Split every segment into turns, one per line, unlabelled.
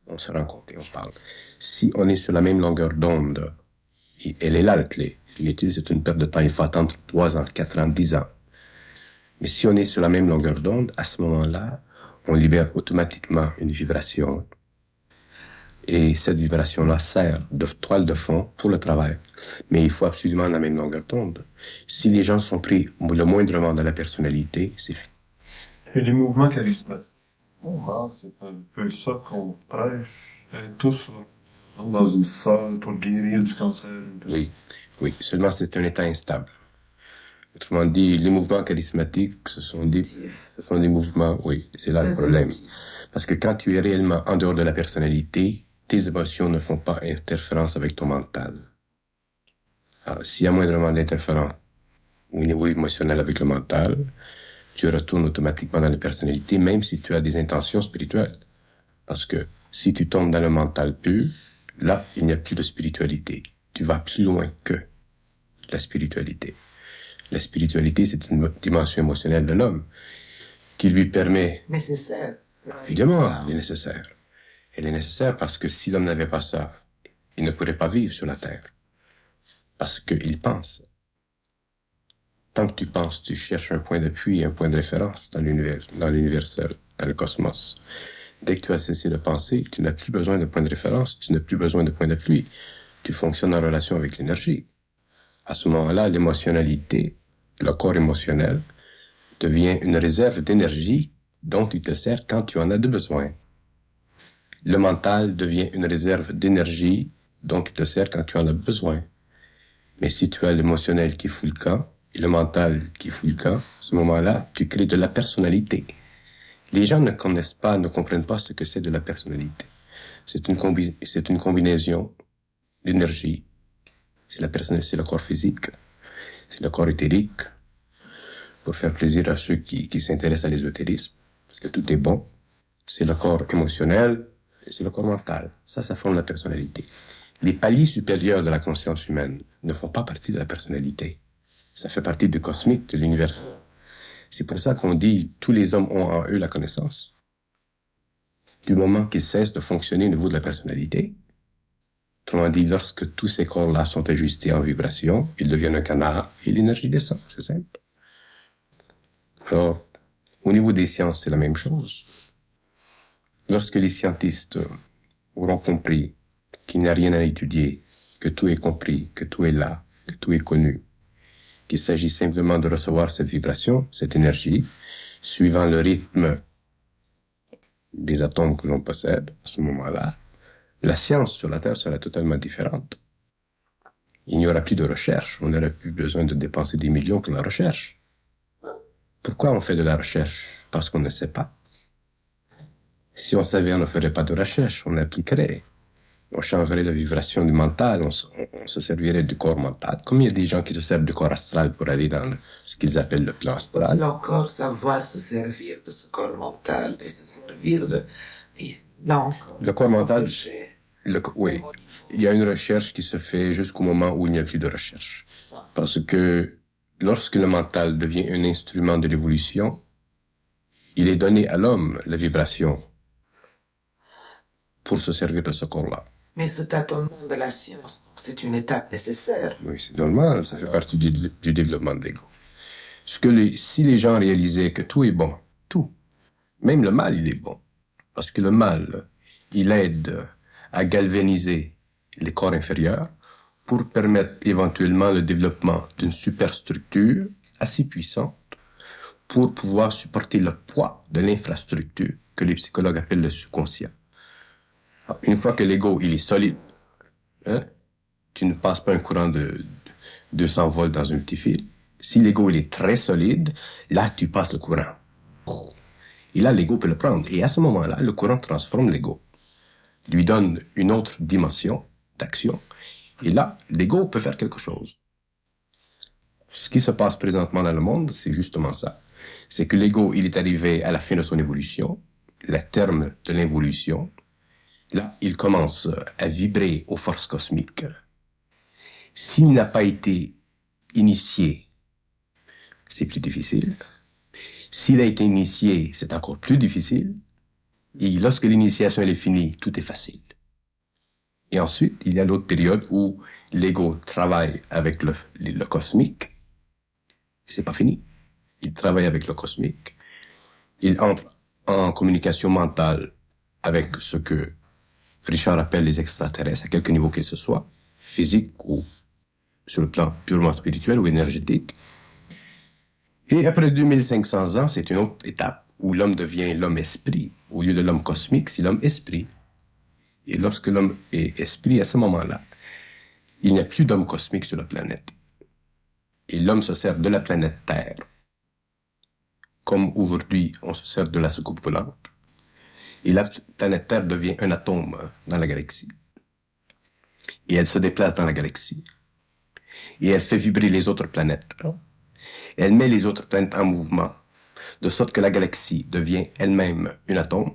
on se rencontre et on parle. Si on est sur la même longueur d'onde, et elle est là la clé. L'inutilité, c'est une perte de temps. Il faut attendre 3 ans, 4 ans, 10 ans. Mais si on est sur la même longueur d'onde, à ce moment-là, on libère automatiquement une vibration. Et cette vibration-là sert de toile de fond pour le travail. Mais il faut absolument la même longueur d'onde. Si les gens sont pris le moindrement dans la personnalité, c'est fini.
Et les mouvements charismatiques. C'est un peu ça qu'on prêche. Tous dans une salle pour guérir du cancer.
Oui. Seulement c'est un état instable. Autrement dit, les mouvements charismatiques, ce sont des mouvements, oui, c'est là le problème. Parce que quand tu es réellement en dehors de la personnalité, tes émotions ne font pas interférence avec ton mental. Alors, s'il y a moindrement d'interférence au niveau émotionnel avec le mental, tu retournes automatiquement dans la personnalité, même si tu as des intentions spirituelles. Parce que si tu tombes dans le mental pur, là, il n'y a plus de spiritualité. Tu vas plus loin que la spiritualité. La spiritualité, c'est une dimension émotionnelle de l'homme qui lui permet...
Nécessaire.
Évidemment, elle est nécessaire. Elle est nécessaire parce que si l'homme n'avait pas ça, il ne pourrait pas vivre sur la Terre. Parce qu'il pense. Tant que tu penses, tu cherches un point d'appui, un point de référence dans l'univers, dans l'universel, dans le cosmos. Dès que tu as cessé de penser, tu n'as plus besoin de point de référence, tu n'as plus besoin de point d'appui. Tu fonctionnes en relation avec l'énergie. À ce moment-là, l'émotionnalité, le corps émotionnel, devient une réserve d'énergie dont tu te sers quand tu en as de besoin. Le mental devient une réserve d'énergie dont tu te sers quand tu en as besoin. Mais si tu as l'émotionnel qui fout le camp et le mental qui fout le camp, à ce moment-là, tu crées de la personnalité. Les gens ne connaissent pas, ne comprennent pas ce que c'est de la personnalité. C'est une combinaison d'énergie. C'est la personnalité, c'est le corps physique, c'est le corps éthérique, pour faire plaisir à ceux qui s'intéressent à l'ésotérisme, parce que tout est bon. C'est le corps émotionnel et c'est le corps mental. Ça forme la personnalité. Les paliers supérieurs de la conscience humaine ne font pas partie de la personnalité. Ça fait partie du cosmique, de l'univers. C'est pour ça qu'on dit tous les hommes ont en eux la connaissance. Du moment qu'ils cessent de fonctionner au niveau de la personnalité, autrement dit, lorsque tous ces corps-là sont ajustés en vibration, ils deviennent un canard et l'énergie descend. C'est simple. Alors, au niveau des sciences, c'est la même chose. Lorsque les scientistes auront compris qu'il n'y a rien à étudier, que tout est compris, que tout est là, que tout est connu, qu'il s'agit simplement de recevoir cette vibration, cette énergie, suivant le rythme des atomes que l'on possède à ce moment-là, la science sur la Terre sera totalement différente. Il n'y aura plus de recherche, on n'aura plus besoin de dépenser des millions pour la recherche. Pourquoi on fait de la recherche? Parce qu'on ne sait pas. Si on savait, on ne ferait pas de recherche, on appliquerait. On changerait la vibration du mental, on se servirait du corps mental. Comme il y a des gens qui se servent du corps astral pour aller dans ce qu'ils appellent le plan astral.
Faut-il encore savoir se servir de ce corps mental et se servir de... Non.
Le corps mental, oui. Il y a une recherche qui se fait jusqu'au moment où il n'y a plus de recherche. Parce que lorsque le mental devient un instrument de l'évolution, il est donné à l'homme la vibration pour se servir de ce corps-là.
Mais ce tâtonnement de la science, c'est une étape nécessaire.
Oui, c'est normal, ça fait partie du développement de l'ego. Si les gens réalisaient que tout est bon, tout, même le mal, il est bon. Parce que le mal, il aide à galvaniser les corps inférieurs pour permettre éventuellement le développement d'une superstructure assez puissante pour pouvoir supporter le poids de l'infrastructure que les psychologues appellent le subconscient. Une fois que l'ego, il est solide, tu ne passes pas un courant de 200 volts dans un petit fil. Si l'ego, il est très solide, là, tu passes le courant. Et là, l'ego peut le prendre. Et à ce moment-là, le courant transforme l'ego, lui donne une autre dimension d'action. Et là, l'ego peut faire quelque chose. Ce qui se passe présentement dans le monde, c'est justement ça. C'est que l'ego, il est arrivé à la fin de son évolution, le terme de l'involution. Là, il commence à vibrer aux forces cosmiques. S'il n'a pas été initié, c'est plus difficile. S'il a été initié, c'est encore plus difficile. Et lorsque l'initiation elle est finie, tout est facile. Et ensuite, il y a l'autre période où l'ego travaille avec le cosmique. Et c'est pas fini. Il travaille avec le cosmique. Il entre en communication mentale avec ce que Richard appelle les extraterrestres, à quelque niveau qu'il ce soit, physique ou sur le plan purement spirituel ou énergétique. Et après 2500 ans, c'est une autre étape où l'homme devient l'homme-esprit. Au lieu de l'homme cosmique, c'est l'homme-esprit. Et lorsque l'homme est esprit, à ce moment-là, il n'y a plus d'homme cosmique sur la planète. Et l'homme se sert de la planète Terre, comme aujourd'hui on se sert de la soucoupe volante. Et la planète Terre devient un atome dans la galaxie. Et elle se déplace dans la galaxie. Et elle fait vibrer les autres planètes. Et elle met les autres planètes en mouvement, de sorte que la galaxie devient elle-même un atome.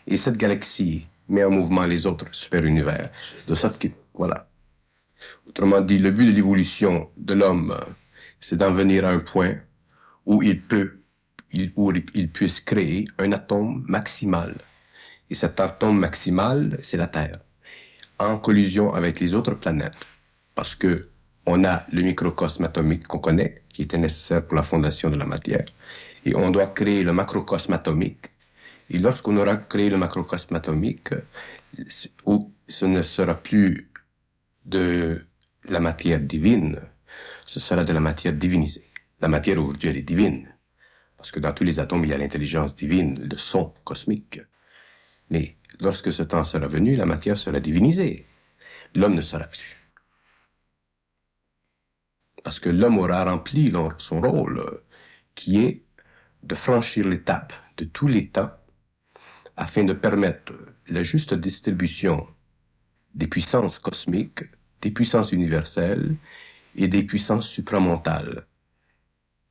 Et cette galaxie met en mouvement les autres super-univers, de sorte que, voilà. Autrement dit, le but de l'évolution de l'homme, c'est d'en venir à un point où il puisse créer un atome maximal. Et cet atome maximal, c'est la Terre, en collision avec les autres planètes, parce que on a le microcosme atomique qu'on connaît, qui était nécessaire pour la fondation de la matière, et on doit créer le macrocosme atomique. Et lorsqu'on aura créé le macrocosme atomique, ce ne sera plus de la matière divine, ce sera de la matière divinisée. La matière aujourd'hui, elle est divine, parce que dans tous les atomes, il y a l'intelligence divine, le son cosmique. Mais lorsque ce temps sera venu, la matière sera divinisée. L'homme ne sera plus. Parce que l'homme aura rempli son rôle, qui est de franchir l'étape de tous les temps, afin de permettre la juste distribution des puissances cosmiques, des puissances universelles et des puissances supramentales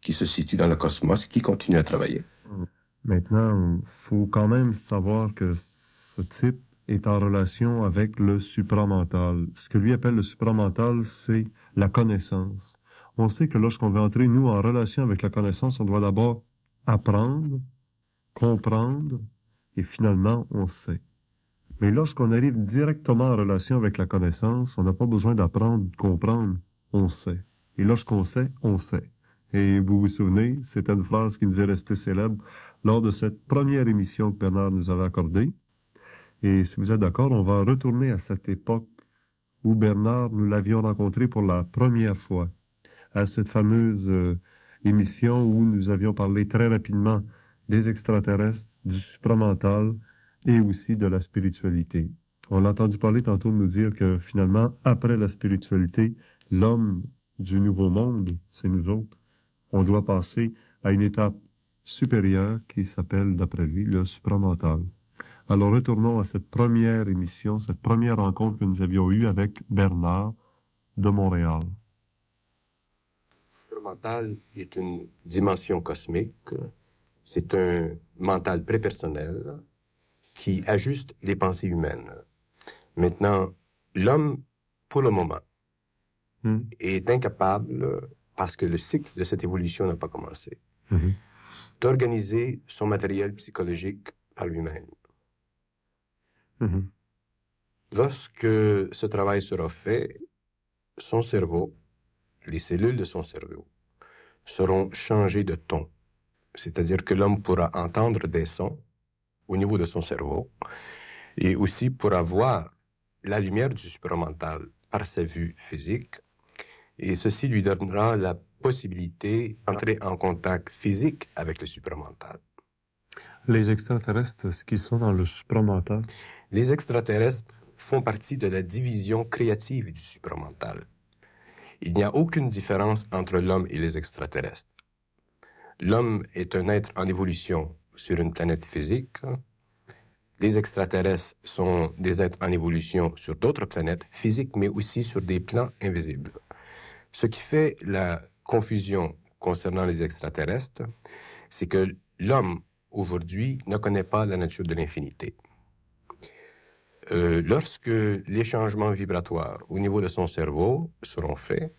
qui se situent dans le cosmos et qui continuent à travailler.
Maintenant, il faut quand même savoir que ce type est en relation avec le supramental. Ce que lui appelle le supramental, c'est la connaissance. On sait que lorsqu'on veut entrer, nous, en relation avec la connaissance, on doit d'abord apprendre, comprendre, et finalement, on sait. Mais lorsqu'on arrive directement en relation avec la connaissance, on n'a pas besoin d'apprendre, de comprendre, on sait. Et lorsqu'on sait, on sait. Et vous vous souvenez, c'était une phrase qui nous est restée célèbre lors de cette première émission que Bernard nous avait accordée. Et si vous êtes d'accord, on va retourner à cette époque où Bernard, nous l'avions rencontré pour la première fois, à cette fameuse émission où nous avions parlé très rapidement des extraterrestres, du supramental et aussi de la spiritualité. On a entendu parler tantôt de nous dire que finalement, après la spiritualité, l'homme du nouveau monde, c'est nous autres, on doit passer à une étape supérieure qui s'appelle, d'après lui, le supramental. Alors retournons à cette première émission, cette première rencontre que nous avions eue avec Bernard de Montréal.
Le mental est une dimension cosmique, c'est un mental prépersonnel qui ajuste les pensées humaines. Maintenant, l'homme, pour le moment, est incapable, parce que le cycle de cette évolution n'a pas commencé, d'organiser son matériel psychologique par lui-même. Lorsque ce travail sera fait, son cerveau, les cellules de son cerveau, seront changées de ton. C'est-à-dire que l'homme pourra entendre des sons au niveau de son cerveau et aussi pourra voir la lumière du supramental par sa vue physique. Et ceci lui donnera la possibilité d'entrer en contact physique avec le supramental.
Les extraterrestres, est-ce qu'ils sont dans le supramental?
Les extraterrestres font partie de la division créative du supramental. Il n'y a aucune différence entre l'homme et les extraterrestres. L'homme est un être en évolution sur une planète physique. Les extraterrestres sont des êtres en évolution sur d'autres planètes physiques, mais aussi sur des plans invisibles. Ce qui fait la confusion concernant les extraterrestres, c'est que l'homme, aujourd'hui, ne connaît pas la nature de l'infinité. Lorsque les changements vibratoires au niveau de son cerveau seront faits,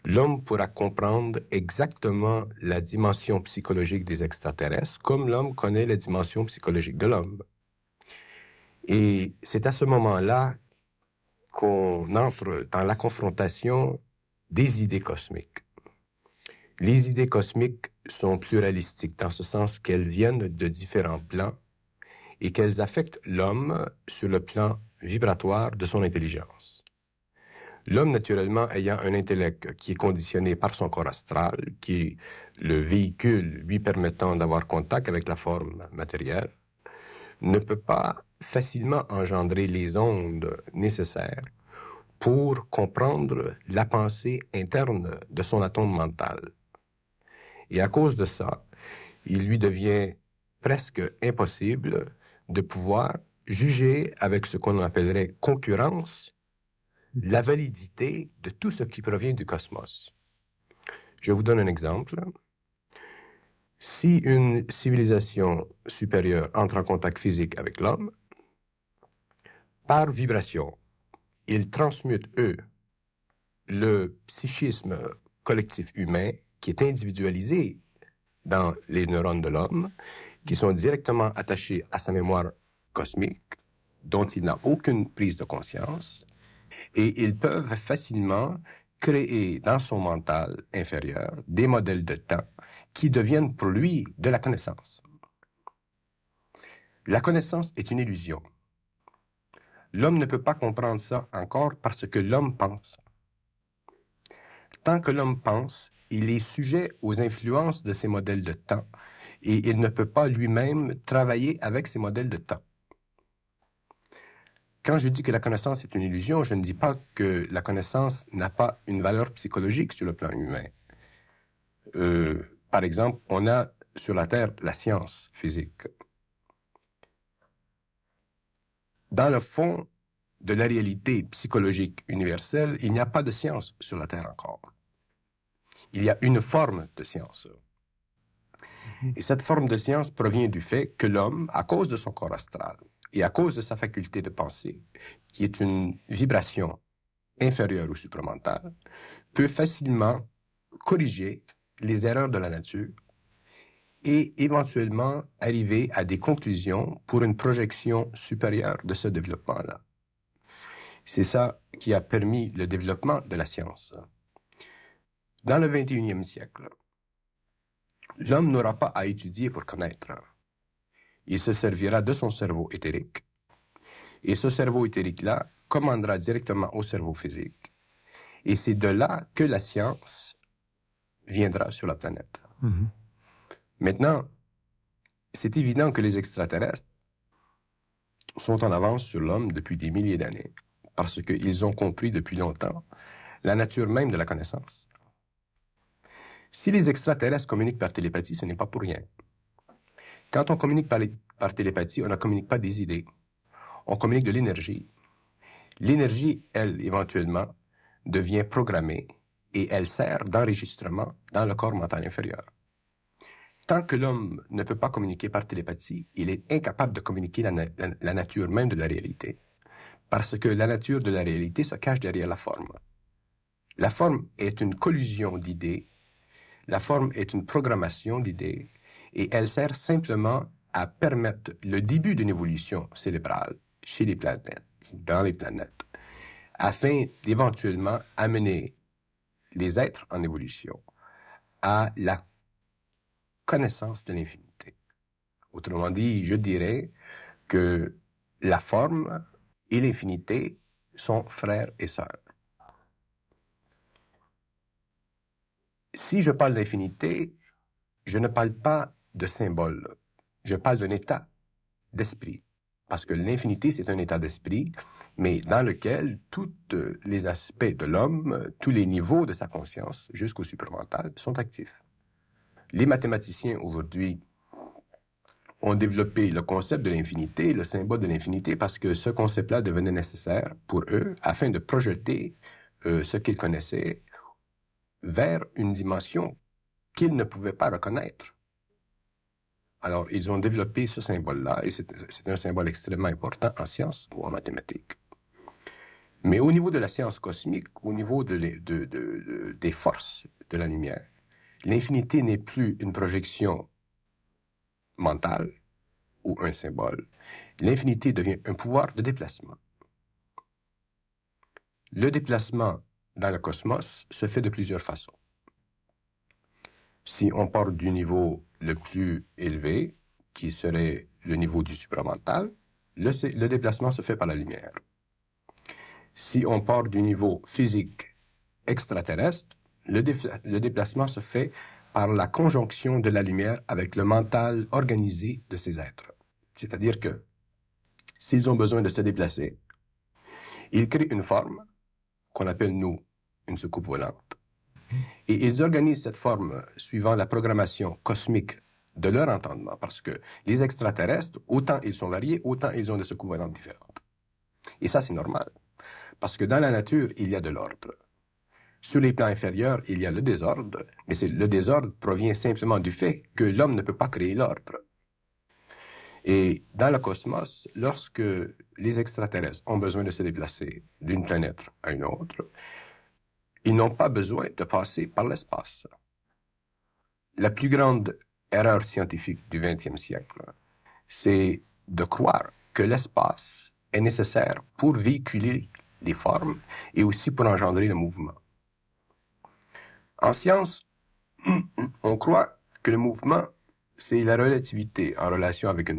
l'homme pourra comprendre exactement la dimension psychologique des extraterrestres comme l'homme connaît la dimension psychologique de l'homme. Et c'est à ce moment-là qu'on entre dans la confrontation des idées cosmiques. Les idées cosmiques sont pluralistiques dans ce sens qu'elles viennent de différents plans et qu'elles affectent l'homme sur le plan vibratoire de son intelligence. L'homme, naturellement, ayant un intellect qui est conditionné par son corps astral, qui est le véhicule lui permettant d'avoir contact avec la forme matérielle, ne peut pas facilement engendrer les ondes nécessaires pour comprendre la pensée interne de son atome mental. Et à cause de ça, il lui devient presque impossible de pouvoir juger avec ce qu'on appellerait concurrence la validité de tout ce qui provient du cosmos. Je vous donne un exemple. Si une civilisation supérieure entre en contact physique avec l'homme, par vibration, ils transmutent, eux, le psychisme collectif humain qui est individualisé dans les neurones de l'homme, qui sont directement attachés à sa mémoire cosmique, dont il n'a aucune prise de conscience, et ils peuvent facilement créer dans son mental inférieur des modèles de temps qui deviennent pour lui de la connaissance. La connaissance est une illusion. L'homme ne peut pas comprendre ça encore parce que l'homme pense. Tant que l'homme pense, il est sujet aux influences de ces modèles de temps et il ne peut pas lui-même travailler avec ces modèles de temps. Quand je dis que la connaissance est une illusion, je ne dis pas que la connaissance n'a pas une valeur psychologique sur le plan humain. Par exemple, on a sur la Terre la science physique. Dans le fond de la réalité psychologique universelle, il n'y a pas de science sur la Terre encore. Il y a une forme de science. Et cette forme de science provient du fait que l'homme, à cause de son corps astral et à cause de sa faculté de penser, qui est une vibration inférieure ou supramentale, peut facilement corriger les erreurs de la nature et éventuellement arriver à des conclusions pour une projection supérieure de ce développement-là. C'est ça qui a permis le développement de la science. Dans le 21e siècle, l'homme n'aura pas à étudier pour connaître. Il se servira de son cerveau éthérique. Et ce cerveau éthérique-là commandera directement au cerveau physique. Et c'est de là que la science viendra sur la planète. Mm-hmm. Maintenant, c'est évident que les extraterrestres sont en avance sur l'homme depuis des milliers d'années, parce qu'ils ont compris depuis longtemps la nature même de la connaissance. Si les extraterrestres communiquent par télépathie, ce n'est pas pour rien. Quand on communique par télépathie, on ne communique pas des idées. On communique de l'énergie. L'énergie, elle, éventuellement, devient programmée et elle sert d'enregistrement dans le corps mental inférieur. Tant que l'homme ne peut pas communiquer par télépathie, il est incapable de communiquer la nature même de la réalité. Parce que la nature de la réalité se cache derrière la forme. La forme est une collusion d'idées. La forme est une programmation d'idées. Et elle sert simplement à permettre le début d'une évolution cérébrale chez les planètes, dans les planètes, afin d'éventuellement amener les êtres en évolution à la connaissance de l'infinité. Autrement dit, je dirais que la forme et l'infinité sont frères et sœurs. Si je parle d'infinité, je ne parle pas de symbole, je parle d'un état d'esprit. Parce que l'infinité, c'est un état d'esprit, mais dans lequel tous les aspects de l'homme, tous les niveaux de sa conscience, jusqu'au supramental, sont actifs. Les mathématiciens, aujourd'hui, ont développé le concept de l'infinité, le symbole de l'infinité, parce que ce concept-là devenait nécessaire pour eux, afin de projeter ce qu'ils connaissaient vers une dimension qu'ils ne pouvaient pas reconnaître. Alors, ils ont développé ce symbole-là, et c'est un symbole extrêmement important en sciences ou en mathématiques. Mais au niveau de la science cosmique, au niveau des forces de la lumière, l'infinité n'est plus une projection mentale ou un symbole. L'infinité devient un pouvoir de déplacement. Le déplacement dans le cosmos se fait de plusieurs façons. Si on part du niveau le plus élevé, qui serait le niveau du supramental, le déplacement se fait par la lumière. Si on part du niveau physique extraterrestre, le déplacement se fait par la conjonction de la lumière avec le mental organisé de ces êtres. C'est-à-dire que s'ils ont besoin de se déplacer, ils créent une forme qu'on appelle, nous, une soucoupe volante. Et ils organisent cette forme suivant la programmation cosmique de leur entendement, parce que les extraterrestres, autant ils sont variés, autant ils ont des soucoupes volantes différentes. Et ça, c'est normal, parce que dans la nature, il y a de l'ordre. Sur les plans inférieurs, il y a le désordre, mais le désordre provient simplement du fait que l'homme ne peut pas créer l'ordre. Et dans le cosmos, lorsque les extraterrestres ont besoin de se déplacer d'une planète à une autre, ils n'ont pas besoin de passer par l'espace. La plus grande erreur scientifique du XXe siècle, c'est de croire que l'espace est nécessaire pour véhiculer les formes et aussi pour engendrer le mouvement. En science, on croit que le mouvement, c'est la relativité en relation avec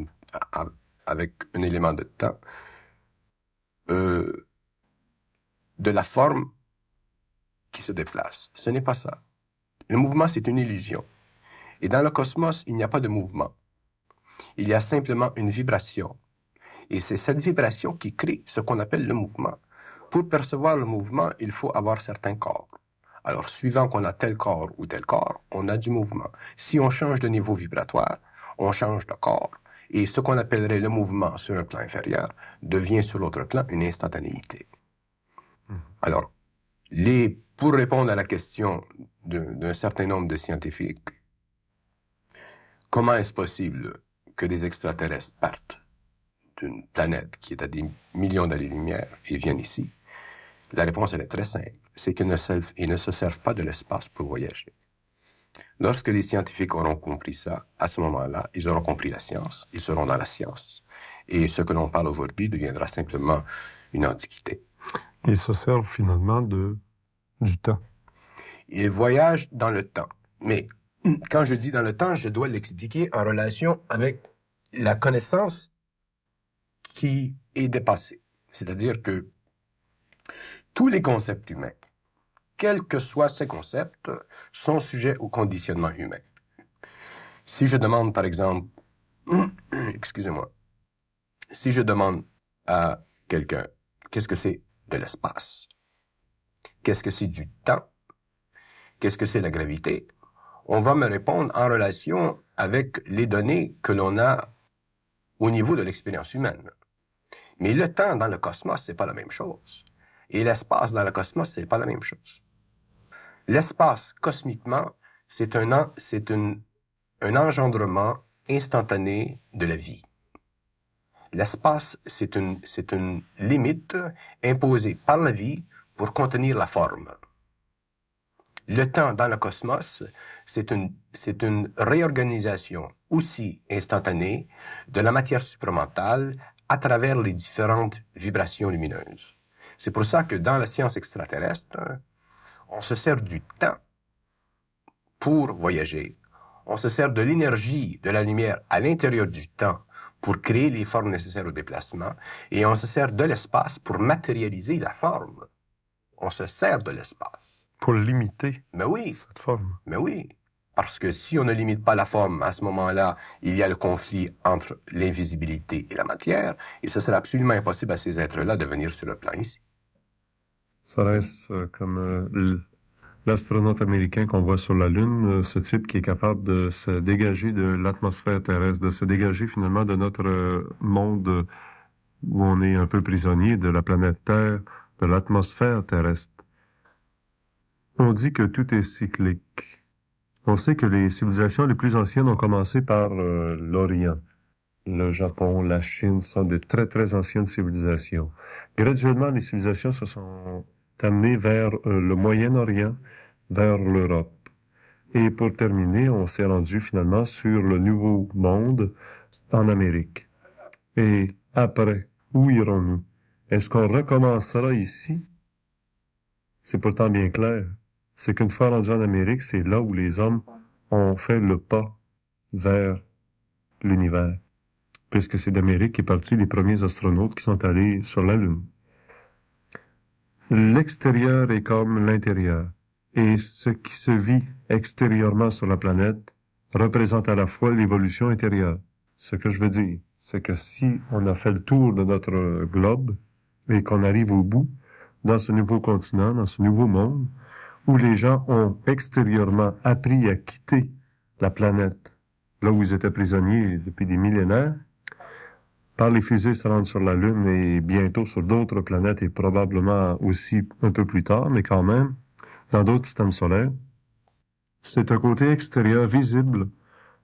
un élément de temps, de la forme qui se déplace. Ce n'est pas ça. Le mouvement, c'est une illusion. Et dans le cosmos, il n'y a pas de mouvement. Il y a simplement une vibration. Et c'est cette vibration qui crée ce qu'on appelle le mouvement. Pour percevoir le mouvement, il faut avoir certains corps. Alors, suivant qu'on a tel corps ou tel corps, on a du mouvement. Si on change de niveau vibratoire, on change de corps. Et ce qu'on appellerait le mouvement sur un plan inférieur devient sur l'autre plan une instantanéité. Alors, pour répondre à la question d'un certain nombre de scientifiques, comment est-ce possible que des extraterrestres partent d'une planète qui est à des millions d'années-lumière et viennent ici? La réponse, elle est très simple. C'est qu'ils ne se servent pas de l'espace pour voyager. Lorsque les scientifiques auront compris ça, à ce moment-là, ils auront compris la science, ils seront dans la science. Et ce que l'on parle aujourd'hui deviendra simplement une antiquité.
Ils se servent finalement du temps.
Ils voyagent dans le temps. Mais quand je dis dans le temps, je dois l'expliquer en relation avec la connaissance qui est dépassée. C'est-à-dire que tous les concepts humains, quels que soient ces concepts, sont sujets au conditionnement humain. Si je demande, par exemple, excusez-moi, si je demande à quelqu'un, qu'est-ce que c'est de l'espace? Qu'est-ce que c'est du temps? Qu'est-ce que c'est la gravité? On va me répondre en relation avec les données que l'on a au niveau de l'expérience humaine. Mais le temps dans le cosmos, c'est pas la même chose. Et l'espace dans le cosmos, c'est pas la même chose. L'espace, cosmiquement, c'est un engendrement instantané de la vie. L'espace, c'est une limite imposée par la vie pour contenir la forme. Le temps dans le cosmos, c'est une réorganisation aussi instantanée de la matière supramentale à travers les différentes vibrations lumineuses. C'est pour ça que dans la science extraterrestre, on se sert du temps pour voyager. On se sert de l'énergie de la lumière à l'intérieur du temps pour créer les formes nécessaires au déplacement. Et on se sert de l'espace pour matérialiser la forme. On se sert de l'espace.
Pour limiter
cette
forme.
Mais oui. Parce que si on ne limite pas la forme, à ce moment-là, il y a le conflit entre l'invisibilité et la matière. Et ce serait absolument impossible à ces êtres-là de venir sur le plan ici.
Ça reste comme l'astronaute américain qu'on voit sur la Lune, ce type qui est capable de se dégager de l'atmosphère terrestre, de se dégager finalement de notre monde où on est un peu prisonnier de la planète Terre, de l'atmosphère terrestre. On dit que tout est cyclique. On sait que les civilisations les plus anciennes ont commencé par l'Orient. Le Japon, la Chine sont des très très anciennes civilisations. Graduellement, les civilisations se sont amenées vers le Moyen-Orient, vers l'Europe. Et pour terminer, on s'est rendu finalement sur le Nouveau Monde en Amérique. Et après, où irons-nous? Est-ce qu'on recommencera ici? C'est pourtant bien clair. C'est qu'une fois rendu en Amérique, c'est là où les hommes ont fait le pas vers l'univers, puisque c'est d'Amérique qu'est parti les premiers astronautes qui sont allés sur la Lune. L'extérieur est comme l'intérieur, et ce qui se vit extérieurement sur la planète représente à la fois l'évolution intérieure. Ce que je veux dire, c'est que si on a fait le tour de notre globe et qu'on arrive au bout, dans ce nouveau continent, dans ce nouveau monde, où les gens ont extérieurement appris à quitter la planète, là où ils étaient prisonniers depuis des millénaires, par les fusées se rendre sur la Lune et bientôt sur d'autres planètes et probablement aussi un peu plus tard, mais quand même, dans d'autres systèmes solaires, c'est un côté extérieur visible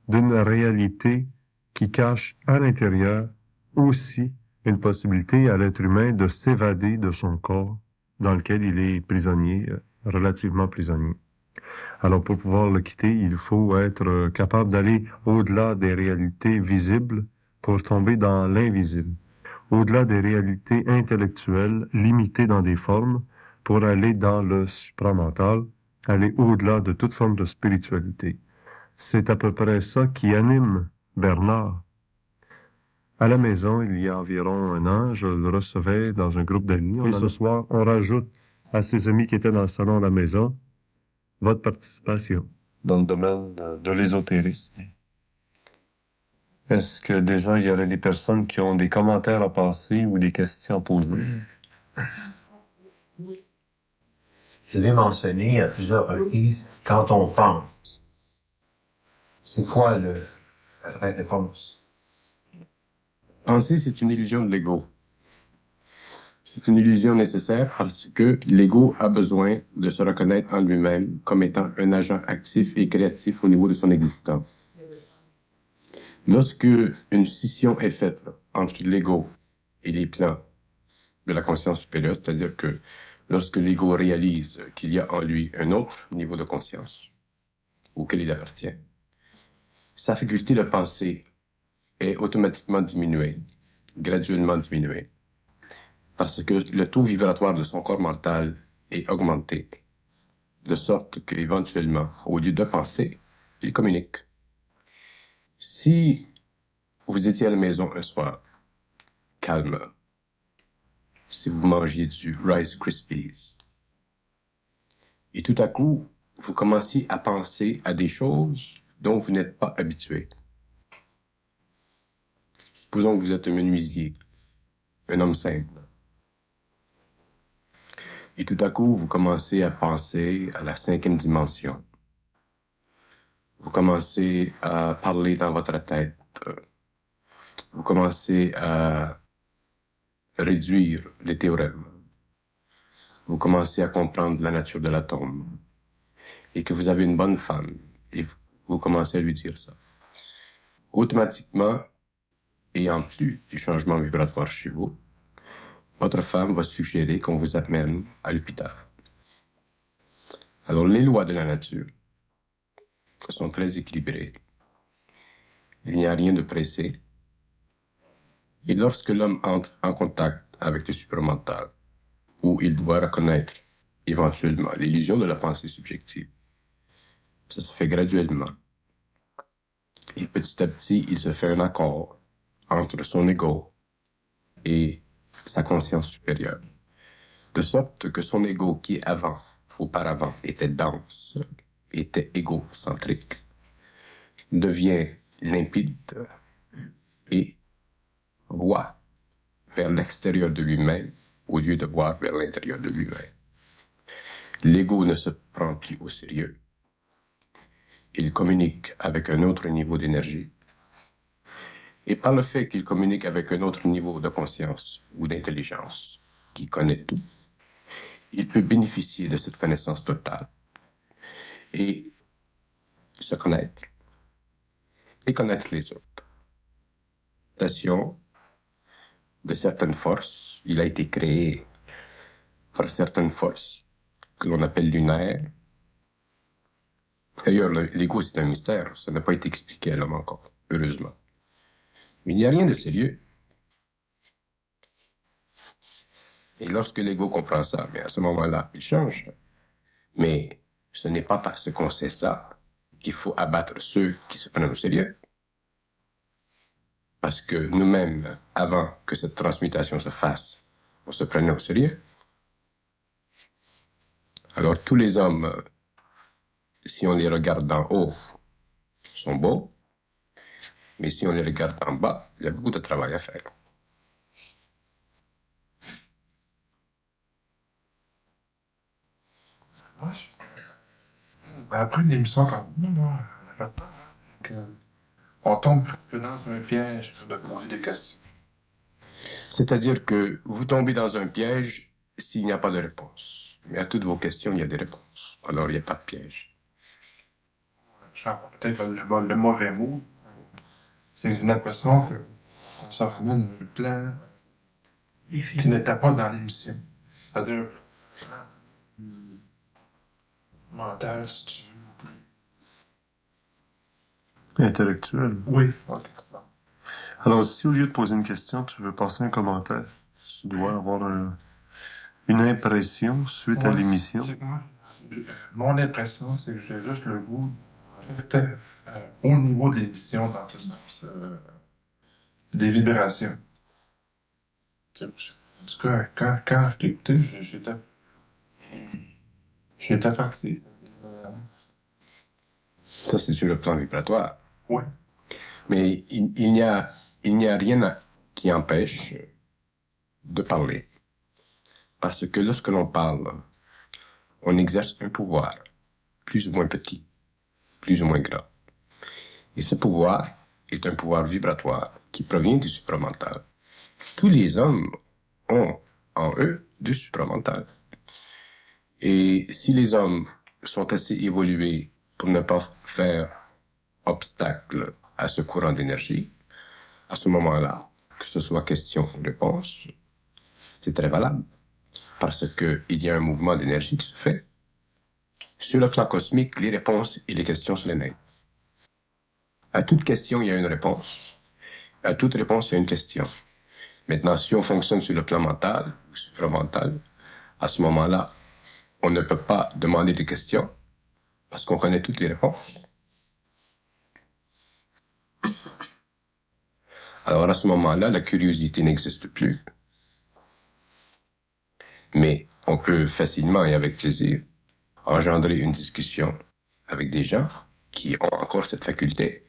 d'une réalité qui cache à l'intérieur aussi une possibilité à l'être humain de s'évader de son corps dans lequel il est prisonnier, relativement prisonnier. Alors pour pouvoir le quitter, il faut être capable d'aller au-delà des réalités visibles pour tomber dans l'invisible, au-delà des réalités intellectuelles limitées dans des formes pour aller dans le supramental, aller au-delà de toute forme de spiritualité. C'est à peu près ça qui anime Bernard. À la maison, il y a environ un an, je le recevais dans un groupe d'amis. Et ce soir, on rajoute à ses amis qui étaient dans le salon à la maison votre participation dans le domaine de l'ésotérisme. Est-ce que déjà il y aurait des personnes qui ont des commentaires à passer ou des questions à poser?
Je l'ai mentionné à plusieurs reprises, quand on pense, c'est quoi la réponse?
Penser, c'est une illusion de l'ego. C'est une illusion nécessaire parce que l'ego a besoin de se reconnaître en lui-même comme étant un agent actif et créatif au niveau de son existence. Lorsque une scission est faite entre l'ego et les plans de la conscience supérieure, c'est-à-dire que lorsque l'ego réalise qu'il y a en lui un autre niveau de conscience auquel il appartient, sa faculté de penser est automatiquement diminuée, graduellement diminuée, parce que le taux vibratoire de son corps mental est augmenté, de sorte qu'éventuellement, au lieu de penser, il communique. Si vous étiez à la maison un soir, calme, si vous mangiez du Rice Krispies, et tout à coup, vous commenciez à penser à des choses dont vous n'êtes pas habitué. Supposons que vous êtes un menuisier, un homme simple. Et tout à coup, vous commencez à penser à la 5e dimension. Vous commencez à parler dans votre tête. Vous commencez à réduire les théorèmes. Vous commencez à comprendre la nature de l'atome. Et que vous avez une bonne femme. Et vous commencez à lui dire ça. Automatiquement, et en plus du changement vibratoire chez vous, votre femme va suggérer qu'on vous amène à l'hôpital. Alors, les lois de la nature sont très équilibrées. Il n'y a rien de pressé. Et lorsque l'homme entre en contact avec le supramental, où il doit reconnaître éventuellement l'illusion de la pensée subjective, ça se fait graduellement. Et petit à petit, il se fait un accord entre son ego et sa conscience supérieure. De sorte que son ego qui auparavant était dense, était égocentrique, devient limpide et voit vers l'extérieur de lui-même au lieu de voir vers l'intérieur de lui-même. L'ego ne se prend plus au sérieux. Il communique avec un autre niveau d'énergie. Et par le fait qu'il communique avec un autre niveau de conscience ou d'intelligence, qui connaît tout, il peut bénéficier de cette connaissance totale et se connaître et connaître les autres. Station de certaines forces. Il a été créé par certaines forces que l'on appelle lunaires. D'ailleurs, l'ego, c'est un mystère. Ça n'a pas été expliqué à l'homme encore, heureusement. Mais il n'y a rien de sérieux. Et lorsque l'ego comprend ça, bien à ce moment-là, il change. Mais ce n'est pas parce qu'on sait ça qu'il faut abattre ceux qui se prennent au sérieux. Parce que nous-mêmes, avant que cette transmutation se fasse, on se prenait au sérieux. Alors tous les hommes, si on les regarde d'en haut, sont beaux, mais si on les regarde en bas, il y a beaucoup de travail à faire.
Après l'émission, quand on tombe dans un piège de poser des questions.
C'est-à-dire que vous tombez dans un piège s'il n'y a pas de réponse. Mais à toutes vos questions, il y a des réponses. Alors il n'y a pas de piège.
Genre, peut-être le mauvais mot. C'est une impression qu'on se ramène un plan qui n'était pas dans l'émission. C'est-à-dire, mental, si tu veux.
Intellectuel.
Oui. Ok.
Alors, si au lieu de poser une question, tu veux passer un commentaire, tu dois avoir une impression suite à
Ouais.
l'émission.
Moi, mon impression, c'est que j'ai juste le goût d'être au niveau de l'émission, dans ce sens, des vibrations. En tout cas, quand je t'ai écouté, j'étais parti.
Ça, c'est sur le plan vibratoire.
Ouais.
Mais il n'y a rien qui empêche de parler. Parce que lorsque l'on parle, on exerce un pouvoir, plus ou moins petit, plus ou moins grand. Et ce pouvoir est un pouvoir vibratoire qui provient du supramental. Tous les hommes ont en eux du supramental. Et si les hommes sont assez évolués pour ne pas faire obstacle à ce courant d'énergie, à ce moment-là, que ce soit question ou réponse, c'est très valable. Parce qu'il y a un mouvement d'énergie qui se fait. Sur le plan cosmique, les réponses et les questions sont les mêmes. À toute question, il y a une réponse. À toute réponse, il y a une question. Maintenant, si on fonctionne sur le plan mental ou supramental, à ce moment-là, on ne peut pas demander des questions parce qu'on connaît toutes les réponses. Alors à ce moment-là, la curiosité n'existe plus. Mais on peut facilement et avec plaisir engendrer une discussion avec des gens qui ont encore cette faculté.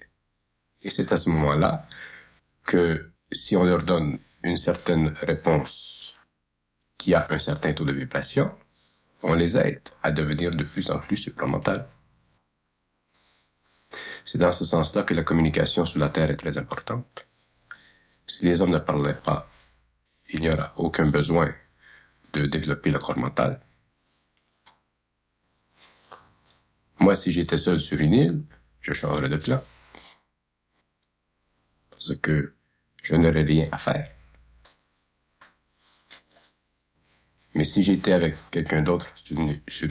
Et c'est à ce moment-là que si on leur donne une certaine réponse qui a un certain taux de vibration, on les aide à devenir de plus en plus supramentales. C'est dans ce sens-là que la communication sur la Terre est très importante. Si les hommes ne parlaient pas, il n'y aura aucun besoin de développer le corps mental. Moi, si j'étais seul sur une île, je changerais de plan. Parce que je n'aurais rien à faire. Mais si j'étais avec quelqu'un d'autre sur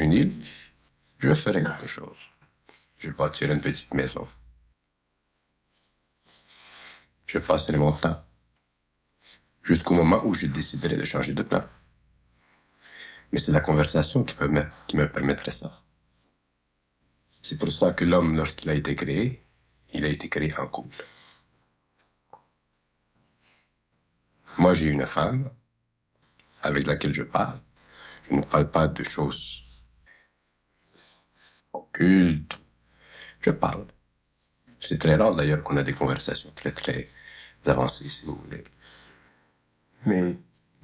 une île, je ferais quelque chose. Je bâtirais une petite maison. Je passerais mon temps. Jusqu'au moment où je déciderais de changer de plan. Mais c'est la conversation qui me permettrait ça. C'est pour ça que l'homme, lorsqu'il a été créé, il a été créé en couple. Moi, j'ai une femme avec laquelle je parle. Je ne parle pas de choses occultes. Je parle. C'est très rare d'ailleurs qu'on a des conversations très très avancées, si vous voulez.